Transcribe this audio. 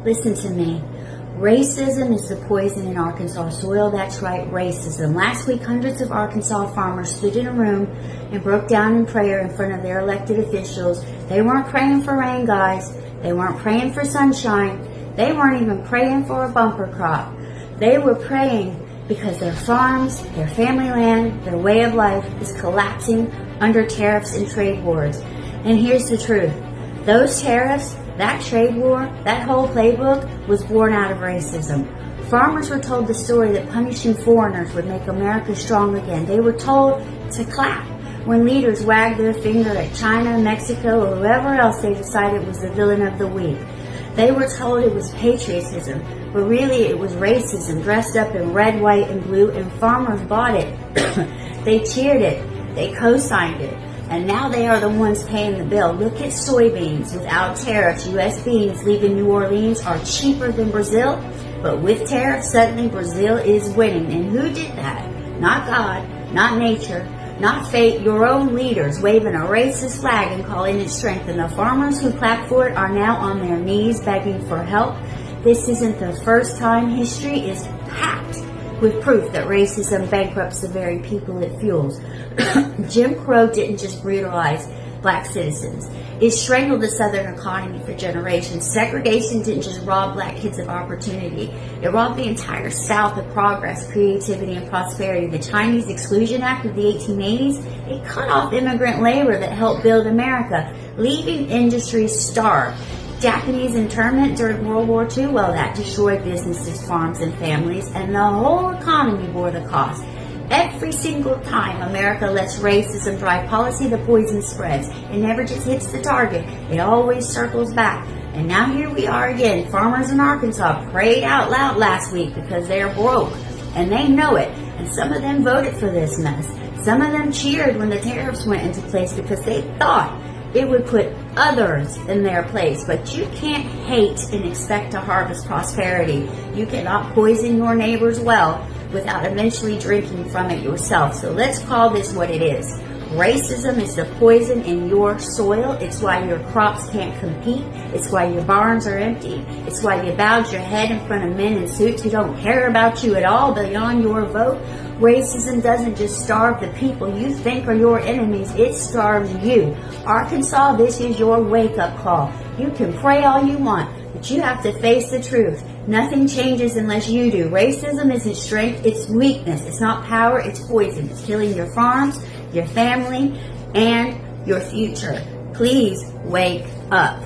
Listen to me. Racism is the poison in Arkansas soil. That's right, racism. Last week, hundreds of Arkansas farmers stood in a room and broke down in prayer in front of their elected officials. They weren't praying for rain, guys. They weren't praying for sunshine. They weren't even praying for a bumper crop. They were praying because their farms, their family land, their way of life is collapsing under tariffs and trade wars. And here's the truth. Those tariffs, that trade war, that whole playbook was born out of racism. Farmers were told the story that punishing foreigners would make America strong again. They were told to clap when leaders wagged their finger at China, Mexico, or whoever else they decided was the villain of the week. They were told it was patriotism, but really it was racism dressed up in red, white, and blue, and farmers bought it. They cheered it. They co-signed it. And now they are the ones paying the bill. Look at soybeans. Without tariffs, U.S. beans leaving New Orleans are cheaper than Brazil. But with tariffs, suddenly Brazil is winning. And who did that? Not God, not nature, not fate. Your own leaders waving a racist flag and calling it strength. And the farmers who clapped for it are now on their knees begging for help. This isn't the first time. History is packed with proof that racism bankrupts the very people it fuels. Jim Crow didn't just brutalize black citizens. It strangled the Southern economy for generations. Segregation didn't just rob black kids of opportunity. It robbed the entire South of progress, creativity, and prosperity. The Chinese Exclusion Act of the 1880s, it cut off immigrant labor that helped build America, leaving industries starved. Japanese internment during World War II, well, that destroyed businesses, farms, and families, and the whole economy bore the cost. Every single time America lets racism drive policy, the poison spreads. It never just hits the target. It always circles back. And now here we are again. Farmers in Arkansas prayed out loud last week because they're broke. And they know it. And some of them voted for this mess. Some of them cheered when the tariffs went into place because they thought it would put others in their place. But you can't hate and expect to harvest prosperity. You cannot poison your neighbor's well without eventually drinking from it yourself. So let's call this what it is. Racism is the poison in your soil. It's why your crops can't compete. It's why your barns are empty. It's why you bowed your head in front of men in suits who don't care about you at all beyond your vote. Racism doesn't just starve the people you think are your enemies. It starves you. Arkansas, this is your wake-up call. You can pray all you want, but you have to face the truth. Nothing changes unless you do. Racism isn't strength, it's weakness. It's not power, it's poison. It's killing your farms, your family, and your future. Please wake up.